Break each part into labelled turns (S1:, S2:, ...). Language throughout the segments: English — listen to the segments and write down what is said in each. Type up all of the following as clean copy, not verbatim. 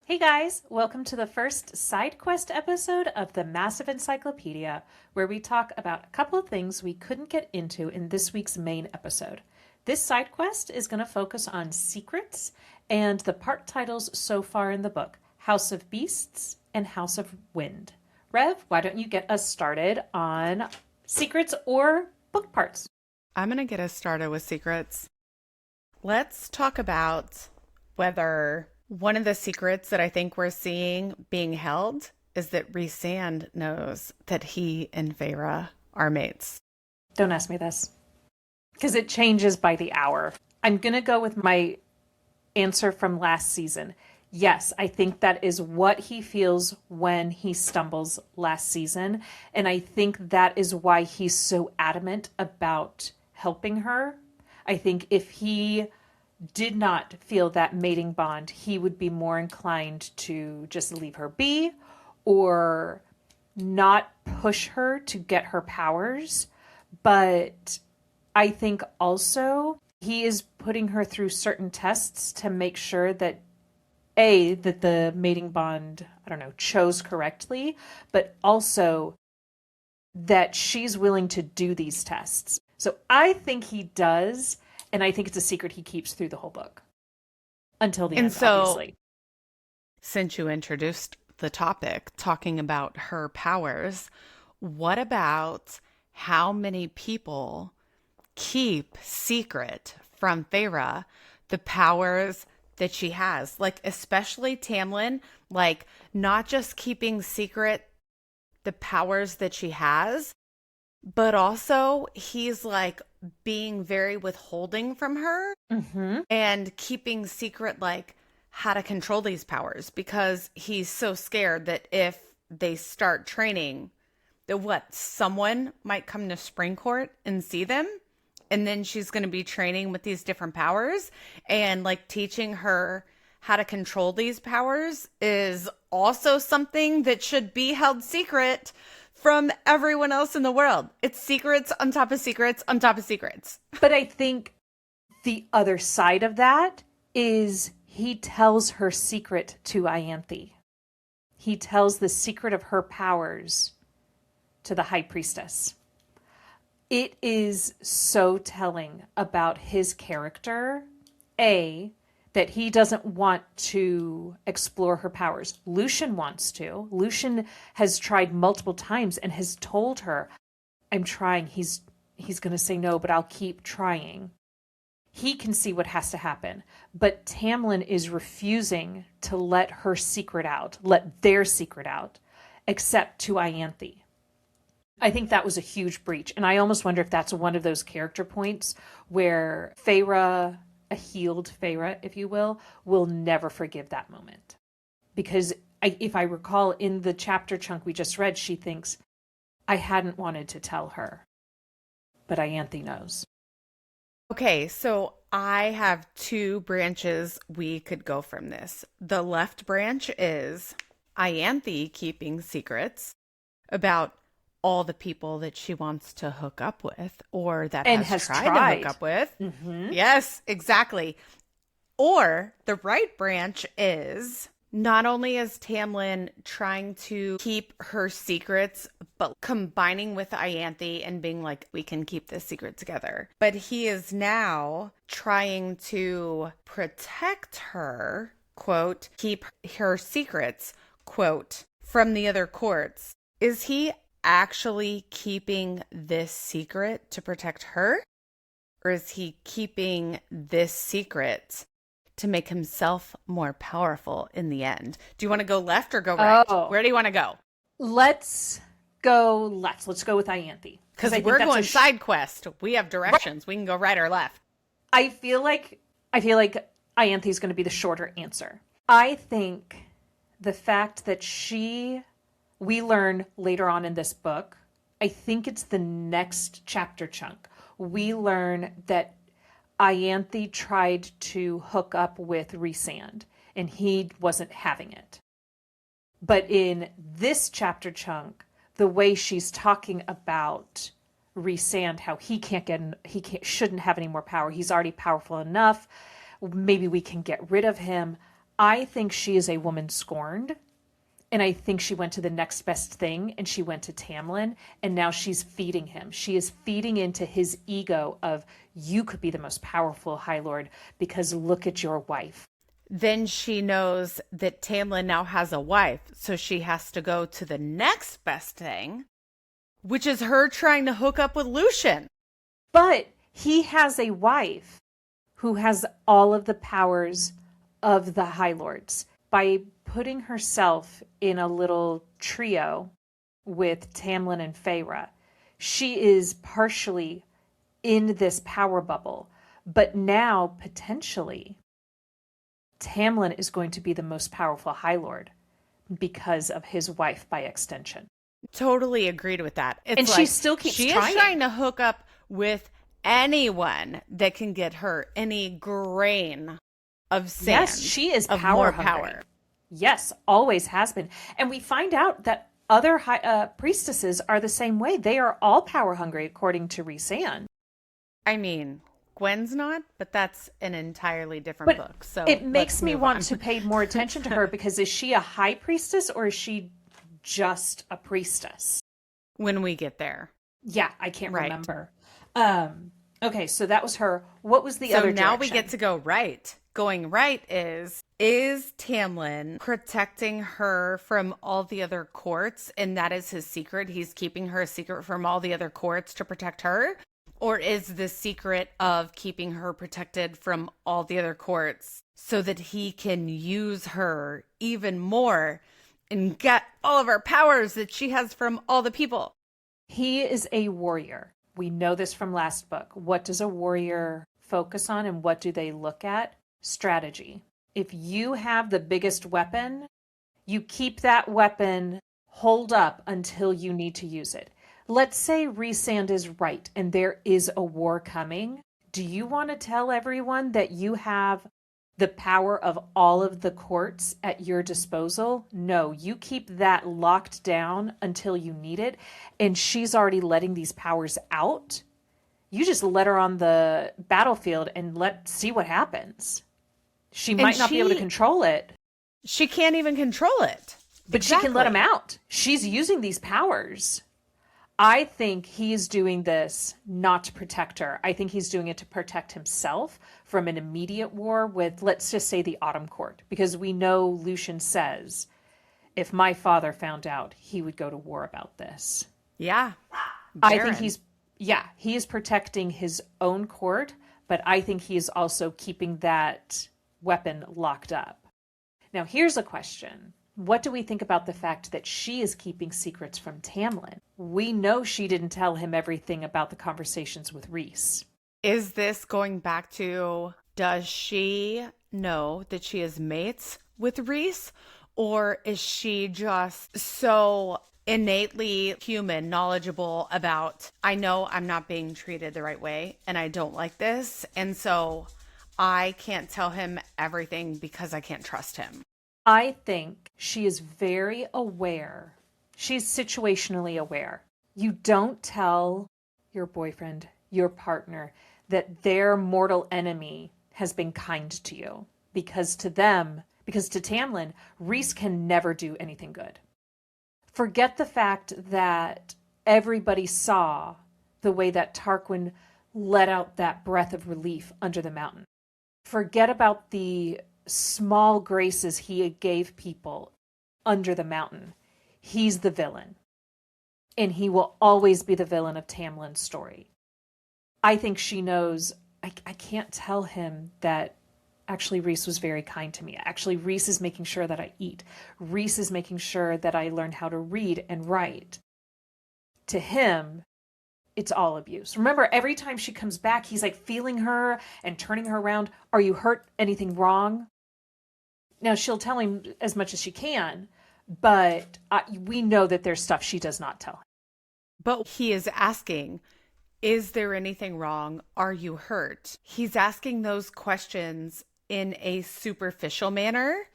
S1: Hey guys, welcome to the first side quest episode of the Massive Encyclopedia, where we talk about a couple of things we couldn't get into in this week's main episode. This side quest is going to focus on secrets and the part titles so far in the book, House of Beasts and House of Wind. Rev, why don't you get us started on secrets or book parts?
S2: I'm going to get us started with secrets. Let's talk about whether one of the secrets that I think we're seeing being held is that Rhysand knows that he and Feyre are mates.
S1: Don't ask me this, because it changes by the hour. I'm going to go with my answer from last season. Yes, I think that is what he feels when he stumbles last season. And I think that is why he's so adamant about helping her. I think if he did not feel that mating bond, he would be more inclined to just leave her be or not push her to get her powers. But I think also he is putting her through certain tests to make sure that that the mating bond, chose correctly, but also that she's willing to do these tests. So I think he does. And I think it's a secret he keeps through the whole book. Until the end, obviously.
S2: Since you introduced the topic, talking about her powers, what about how many people keep secret from Feyre the powers that she has? Like, especially Tamlin, like, not just keeping secret the powers that she has, but also he's like being very withholding from her and keeping secret like how to control these powers, because he's so scared that if they start training that someone might come to Springcourt and see them, and then she's going to be training with these different powers, and like teaching her how to control these powers is also something that should be held secret from everyone else in the world. It's secrets on top of secrets on top of secrets.
S1: But I think the other side of that is he tells her secret to Ianthe. He tells the secret of her powers to the High Priestess. It is so telling about his character, that he doesn't want to explore her powers. Lucian wants to. Lucian has tried multiple times and has told her, I'm trying. He's going to say no, but I'll keep trying. He can see what has to happen. But Tamlin is refusing to let her secret out, let their secret out, except to Ianthe. I think that was a huge breach. And I almost wonder if that's one of those character points where Feyre, a healed Feyre, if you will never forgive that moment. Because if I recall in the chapter chunk we just read, she thinks, I hadn't wanted to tell her, but Ianthe knows.
S2: Okay, so I have two branches we could go from this. The left branch is Ianthe keeping secrets about all the people that she wants to hook up with, or that has tried to hook up with. Mm-hmm. Yes, exactly. Or the right branch is not only is Tamlin trying to keep her secrets, but combining with Ianthe and being like, we can keep this secret together. But he is now trying to protect her, quote, keep her secrets, quote, from the other courts. Is he actually keeping this secret to protect her? Or is he keeping this secret to make himself more powerful in the end? Do you want to go left or go right? Where do you want to go?
S1: Let's go left. Let's go with Ianthe.
S2: Because we're going side quest. We have directions. Right. We can go right or left.
S1: I feel like Ianthe is going to be the shorter answer. I think the fact that we learn later on in this book, I think it's the next chapter chunk, we learn that Ianthe tried to hook up with Rhysand and he wasn't having it. But in this chapter chunk, the way she's talking about Rhysand, how shouldn't have any more power. He's already powerful enough. Maybe we can get rid of him. I think she is a woman scorned. And I think she went to the next best thing, and she went to Tamlin, and now she's feeding him. She is feeding into his ego of, you could be the most powerful High Lord because look at your wife.
S2: Then she knows that Tamlin now has a wife, so she has to go to the next best thing, which is her trying to hook up with Lucian.
S1: But he has a wife who has all of the powers of the High Lords. By putting herself in a little trio with Tamlin and Feyre, she is partially in this power bubble. But now, potentially, Tamlin is going to be the most powerful High Lord because of his wife by extension.
S2: Totally agreed with that. It's
S1: and
S2: like
S1: she still keeps
S2: she
S1: trying.
S2: Is trying to hook up with anyone that can get her any grain of sand.
S1: Yes, she is power hungry. Yes, always has been. And we find out that other priestesses are the same way. They are all power hungry, according to Rhys-Anne.
S2: I mean, Gwen's not, but that's an entirely different book. So
S1: it makes me want to pay more attention to her, because is she a high priestess or is she just a priestess?
S2: When we get there.
S1: Yeah, I can't remember. Okay, so that was her. What was the other direction?
S2: So now we get to go right. Going right is Tamlin protecting her from all the other courts, and that is his secret? He's keeping her a secret from all the other courts to protect her? Or is the secret of keeping her protected from all the other courts so that he can use her even more and get all of her powers that she has from all the people?
S1: He is a warrior. We know this from last book. What does a warrior focus on, and what do they look at? Strategy. If you have the biggest weapon, you keep that weapon holed up until you need to use it. Let's say Rhys-Anne is right and there is a war coming. Do you want to tell everyone that you have the power of all of the courts at your disposal? No, you keep that locked down until you need it. And she's already letting these powers out. You just let her on the battlefield and let's see what happens. She might not be able to control it.
S2: She can't even control it.
S1: But she can let them out. She's using these powers. I think he's doing this not to protect her. I think he's doing it to protect himself from an immediate war with, let's just say, the Autumn Court. Because we know Lucian says, if my father found out, he would go to war about this.
S2: Yeah.
S1: I think he is protecting his own court, but I think he is also keeping that weapon locked up. Now, here's a question. What do we think about the fact that she is keeping secrets from Tamlin? We know she didn't tell him everything about the conversations with Rhys.
S2: Is this going back to, does she know that she is mates with Rhys? Or is she just so innately human, knowledgeable about, I know I'm not being treated the right way and I don't like this, and so I can't tell him everything because I can't trust him?
S1: I think she is very aware. She's situationally aware. You don't tell your boyfriend, your partner, that their mortal enemy has been kind to you. Because to Tamlin, Rhys can never do anything good. Forget the fact that everybody saw the way that Tarquin let out that breath of relief under the mountain. Forget about the small graces he gave people under the mountain. He's the villain. And he will always be the villain of Tamlin's story. I think she knows, I can't tell him that actually Rhys was very kind to me. Actually, Rhys is making sure that I eat. Rhys is making sure that I learn how to read and write. To him, it's all abuse. Remember, every time she comes back, he's like feeling her and turning her around. Are you hurt? Anything wrong? Now, she'll tell him as much as she can, but we know that there's stuff she does not tell him.
S2: But he is asking, is there anything wrong? Are you hurt? He's asking those questions in a superficial manner,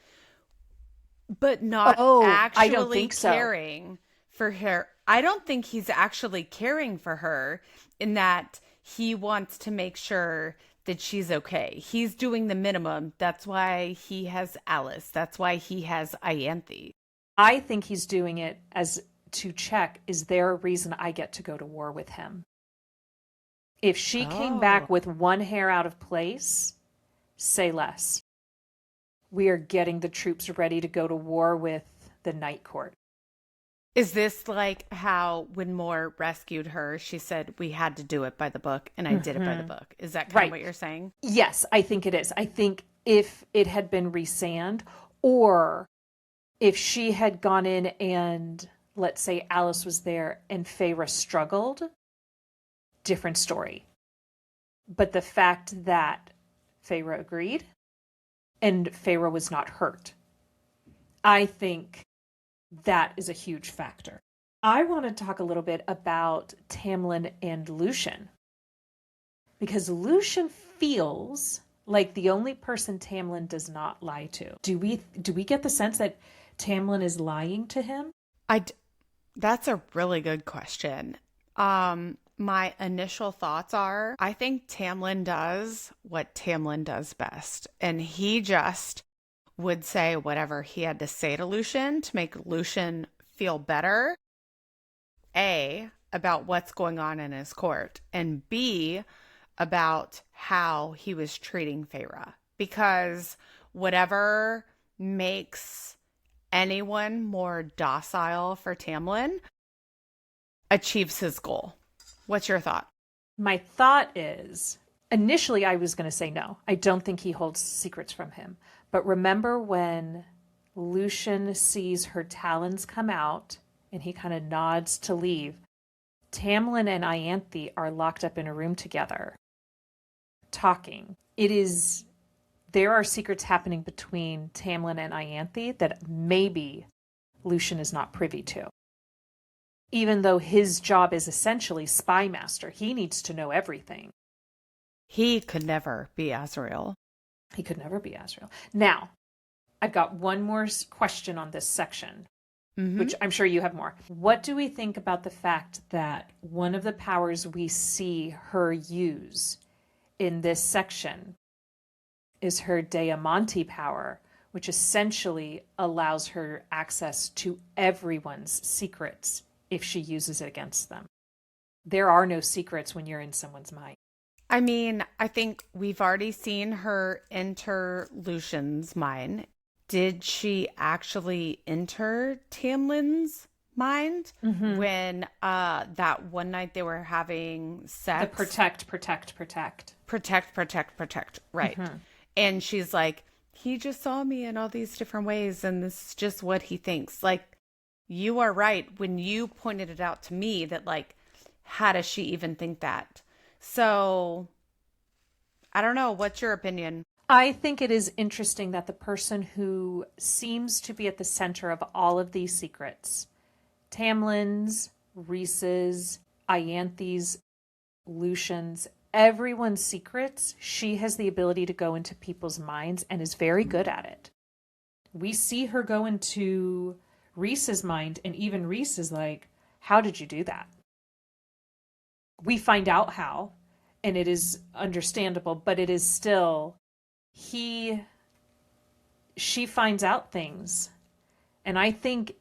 S2: but not actually caring for her. I don't think he's actually caring for her, in that he wants to make sure that she's okay. He's doing the minimum. That's why he has Alice. That's why he has Ianthe.
S1: I think he's doing it as to check, is there a reason I get to go to war with him? If she came
S2: Oh.
S1: back with one hair out of place, say less. We are getting the troops ready to go to war with the Night Court.
S2: Is this like how when Moore rescued her, she said, we had to do it by the book, and I did it by the book? Is that kind of what you're saying?
S1: Yes, I think it is. I think if it had been Rhysand, or if she had gone in and, let's say, Alice was there and Feyre struggled, different story. But the fact that Feyre agreed and Feyre was not hurt, I think that is a huge factor. I want to talk a little bit about Tamlin and Lucien, because Lucien feels like the only person Tamlin does not lie to. Do we get the sense that Tamlin is lying to him?
S2: That's a really good question. My initial thoughts are, I think Tamlin does what Tamlin does best. And he just would say whatever he had to say to Lucien to make Lucien feel better, A, about what's going on in his court, and B, about how he was treating Feyre. Because whatever makes anyone more docile for Tamlin achieves his goal. What's your thought?
S1: My thought is, initially I was going to say no. I don't think he holds secrets from him. But remember when Lucien sees her talons come out and he kind of nods to leave, Tamlin and Ianthe are locked up in a room together, talking. There are secrets happening between Tamlin and Ianthe that maybe Lucien is not privy to. Even though his job is essentially spy master, he needs to know everything.
S2: He could never be Azriel.
S1: He could never be Azriel. Now, I've got one more question on this section, which I'm sure you have more. What do we think about the fact that one of the powers we see her use in this section is her Diamante power, which essentially allows her access to everyone's secrets if she uses it against them? There are no secrets when you're in someone's mind.
S2: I mean, I think we've already seen her enter Lucien's mind. Did she actually enter Tamlin's mind when that one night they were having sex?
S1: The protect.
S2: Protect. Right. And she's like, he just saw me in all these different ways, and this is just what he thinks. Like, you are right when you pointed it out to me that, like, how does she even think that? So, I don't know. What's your opinion?
S1: I think it is interesting that the person who seems to be at the center of all of these secrets, Tamlin's, Rhys's, Ianthe's, Lucien's, everyone's secrets, she has the ability to go into people's minds and is very good at it. We see her go into Rhys's mind, and even Rhys is like, how did you do that? We find out how, and it is understandable, but it is still, she finds out things. And I think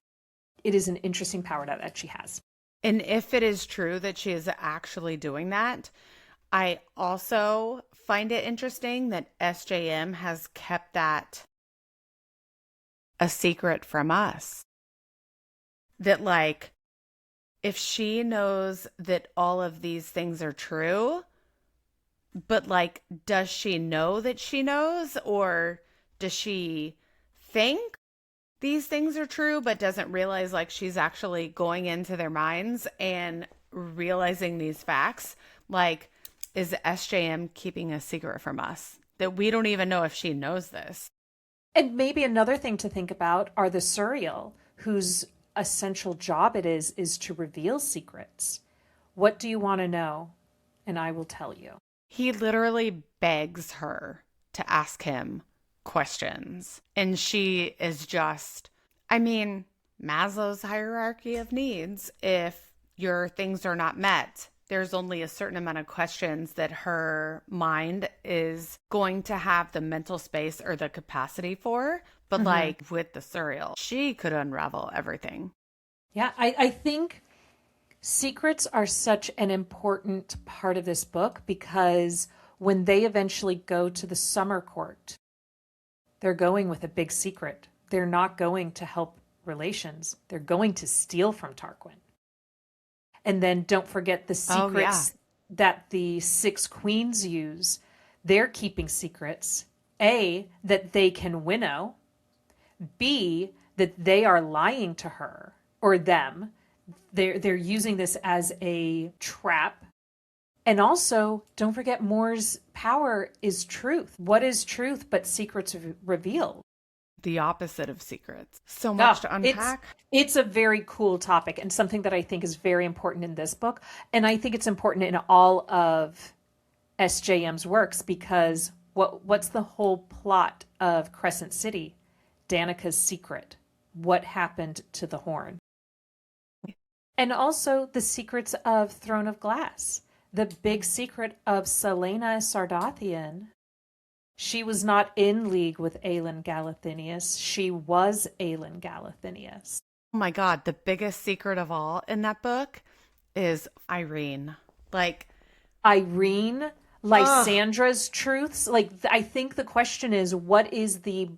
S1: it is an interesting power that she has.
S2: And if it is true that she is actually doing that, I also find it interesting that SJM has kept that a secret from us. That, like, if she knows that all of these things are true, but, like, does she know that she knows? Or does she think these things are true, but doesn't realize, like, she's actually going into their minds and realizing these facts? Like, is SJM keeping a secret from us that we don't even know if she knows this?
S1: And maybe another thing to think about are the Suriel, whose essential job it is to reveal secrets. What do you want to know? And I will tell you.
S2: He literally begs her to ask him questions. And she is just, I mean, Maslow's hierarchy of needs. If your things are not met, there's only a certain amount of questions that her mind is going to have the mental space or the capacity for. But like with the Suriel, she could unravel everything.
S1: Yeah, I think secrets are such an important part of this book because when they eventually go to the summer court, they're going with a big secret. They're not going to help relations. They're going to steal from Tarquin. And then don't forget the secrets that the six queens use. They're keeping secrets. A, that they can winnow. B, that they are lying to her or them. They're using this as a trap. And also, don't forget Moore's power is truth. What is truth but secrets revealed?
S2: The opposite of secrets. So much to unpack.
S1: It's a very cool topic and something that I think is very important in this book. And I think it's important in all of SJM's works because what's the whole plot of Crescent City? Danica's secret. What happened to the horn? And also the secrets of Throne of Glass. The big secret of Selena Sardathian. She was not in league with Aelin Galathinius. She was Aelin Galathinius.
S2: Oh my God. The biggest secret of all in that book is Irene. Like
S1: Irene, Lysandra's truths. Like, I think the question is, what is the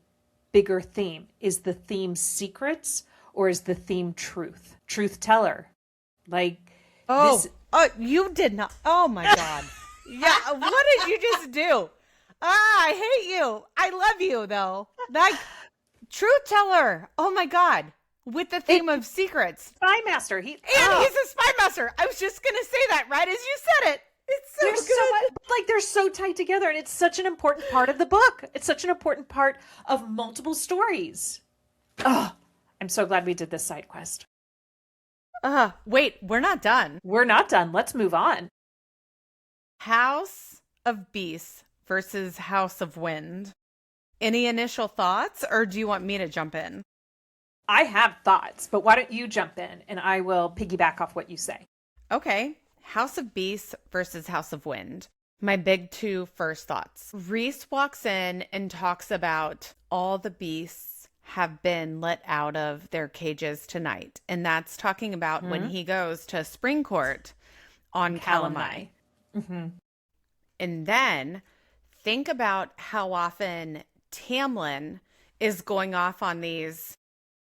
S1: bigger theme? Is the theme secrets or is the theme truth? Truth teller. Like,
S2: you did not. Oh my God. Yeah. What did you just do? I hate you. I love you though. Like, truth teller. Oh my God. With the theme of secrets.
S1: Spy master.
S2: He's a spy master. I was just going to say that right as you said it. It's so good.
S1: They're so tied together and it's such an important part of the book. It's such an important part of multiple stories. Oh, I'm so glad we did this side quest.
S2: Wait, we're not done.
S1: We're not done. Let's move on.
S2: House of Beasts versus House of Wind. Any initial thoughts, or do you want me to jump in?
S1: I have thoughts, but why don't you jump in and I will piggyback off what you say.
S2: Okay. House of Beasts versus House of Wind. My big two first thoughts. Rhys walks in and talks about all the beasts have been let out of their cages tonight. And that's talking about when he goes to Spring Court on Calamai. And then think about how often Tamlin is going off on these,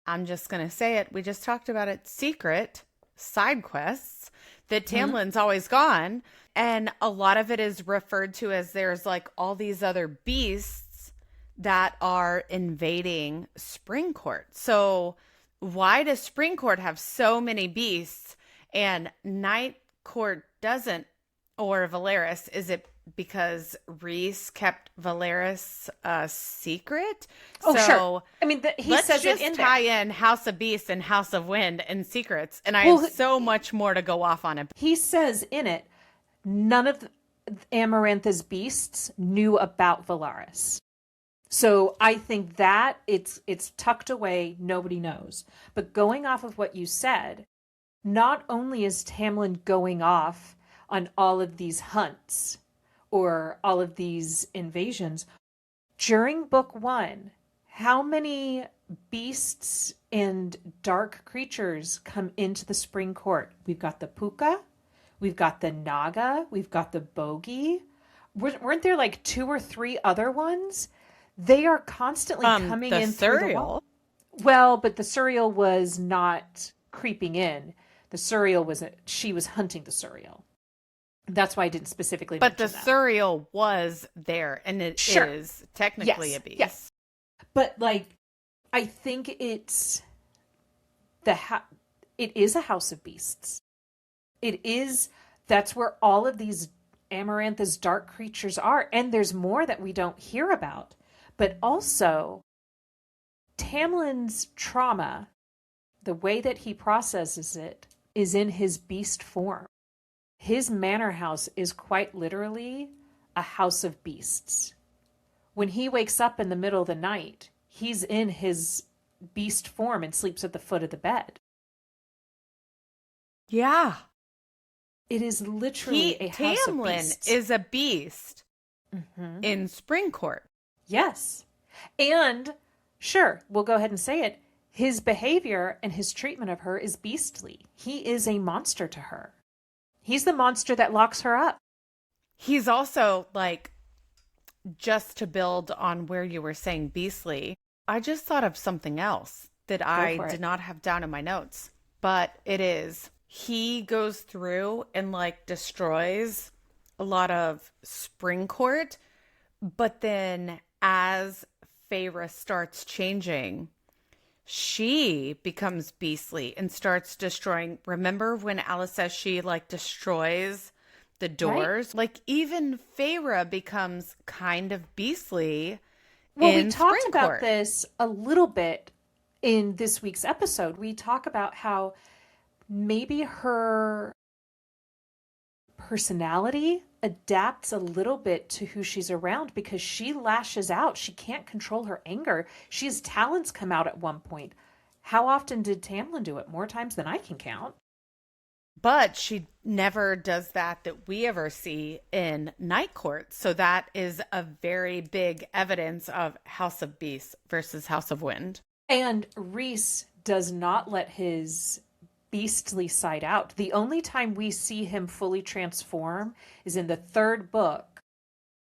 S2: I'm just going to say it, we just talked about it, secret side quests that Tamlin's always gone. And a lot of it is referred to as there's like all these other beasts that are invading Spring Court. So why does Spring Court have so many beasts and Night Court doesn't? Or Valeris? Is it because Rhys kept Valeris a secret?
S1: Oh, so, sure. I mean, he says it in there.
S2: Let's just tie in House of Beasts and House of Wind and secrets. And I have so much more to go off on it.
S1: He says in it, none of Amarantha's beasts knew about Valeris. So I think that it's tucked away. Nobody knows. But going off of what you said, not only is Tamlin going off on all of these hunts or all of these invasions, during book one, how many beasts and dark creatures come into the Spring Court? We've got the Puka, we've got the Naga, we've got the Bogey. Weren't there like 2 or 3 other ones? They are constantly coming in through the wall. Well, but the Suriel was not creeping in. The Suriel she was hunting the Suriel. That's why I didn't specifically mention that.
S2: But the Suriel was there, and it is technically a beast.
S1: Yes. But, like, I think it is a house of beasts. That's where all of these Amarantha's dark creatures are, and there's more that we don't hear about. But also, Tamlin's trauma, the way that he processes it, is in his beast form. His manor house is quite literally a house of beasts. When he wakes up in the middle of the night, he's in his beast form and sleeps at the foot of the bed.
S2: Yeah.
S1: It is literally a house of
S2: Tamlin
S1: beasts.
S2: is a beast
S1: Mm-hmm.
S2: in Spring Court.
S1: Yes. And sure, we'll go ahead and say it. His behavior and his treatment of her is beastly. He is a monster to her. He's the monster that locks her up.
S2: He's also like, just to build on where you were saying beastly, I just thought of something else that I did not have down in my notes, but it is he goes through and like destroys a lot of Spring Court, but then as Feyre starts changing, she becomes beastly and starts destroying. Remember when Alice says she like destroys the doors? Right. Like even Feyre becomes kind of beastly.
S1: Well, we talked about this a little bit in this week's episode. We talk about how maybe her personality adapts a little bit to who she's around because she lashes out. She can't control her anger. She has talons come out at one point. How often did Tamlin do it? More times than I can count.
S2: But she never does that we ever see in Night Court. So that is a very big evidence of House of Beasts versus House of Wind.
S1: And Rhys does not let his beastly side out. The only time we see him fully transform is in the third book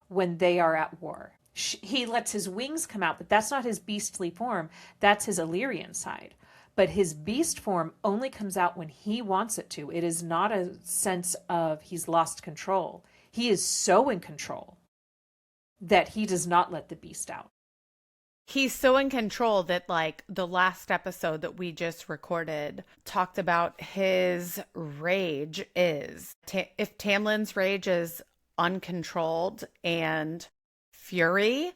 S1: when they are at war. He lets his wings come out, but that's not his beastly form. That's his Illyrian side. But his beast form only comes out when he wants it to. It is not a sense of he's lost control. He is so in control that he does not let the beast out.
S2: He's so in control that like the last episode that we just recorded talked about his rage is if Tamlin's rage is uncontrolled and fury,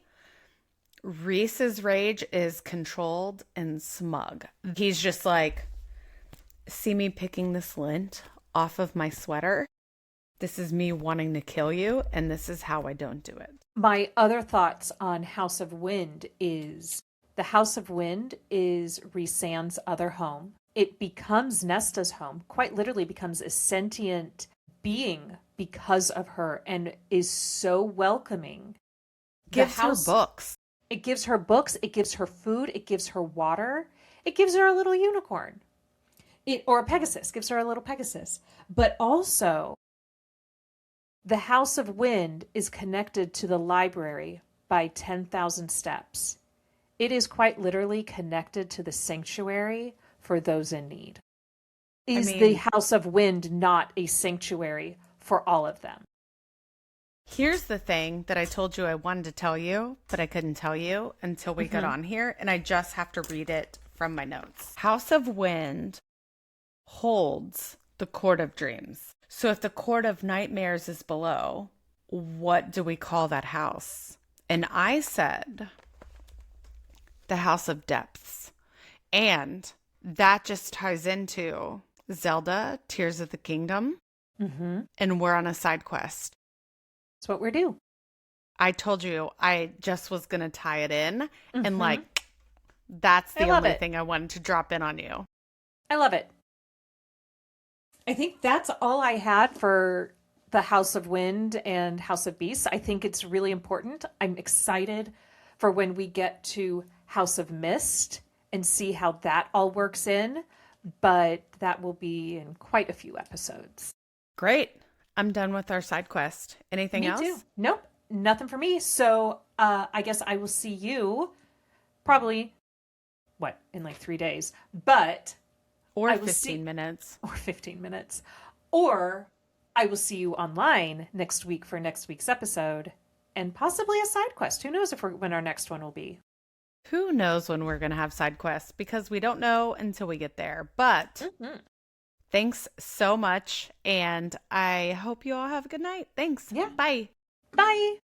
S2: Rhys's rage is controlled and smug. He's just like, see me picking this lint off of my sweater? This is me wanting to kill you, and this is how I don't do it.
S1: My other thoughts on House of Wind is the House of Wind is Rhysand's other home. It becomes Nesta's home, quite literally becomes a sentient being because of her and is so welcoming.
S2: Gives her books.
S1: It gives her books. It gives her food. It gives her water. It gives her a little unicorn. Or a Pegasus. Gives her a little Pegasus. But also, the House of Wind is connected to the library by 10,000 steps. It is quite literally connected to the sanctuary for those in need. Is the House of Wind not a sanctuary for all of them?
S2: Here's the thing that I told you I wanted to tell you, but I couldn't tell you until we got on here, and I just have to read it from my notes. House of Wind holds the Court of Dreams. So if the Court of Nightmares is below, what do we call that house? And I said the House of Depths. And that just ties into Zelda, Tears of the Kingdom.
S1: Mm-hmm.
S2: And we're on a side quest.
S1: That's what we're doing.
S2: I told you I just was going to tie it in. And like, that's the only thing I wanted to drop in on you.
S1: I love it. I think that's all I had for the House of Wind and House of Beasts. I think it's really important. I'm excited for when we get to House of Mist and see how that all works in. But that will be in quite a few episodes.
S2: Great. I'm done with our side quest. Anything else?
S1: Me too. Nope. Nothing for me. So I guess I will see you probably, in like 3 days. But...
S2: Or 15 minutes.
S1: Or 15 minutes. Or I will see you online next week for next week's episode and possibly a side quest. Who knows when our next one will be?
S2: Who knows when we're going to have side quests because we don't know until we get there. But thanks so much. And I hope you all have a good night. Thanks.
S1: Yeah.
S2: Bye.
S1: Bye.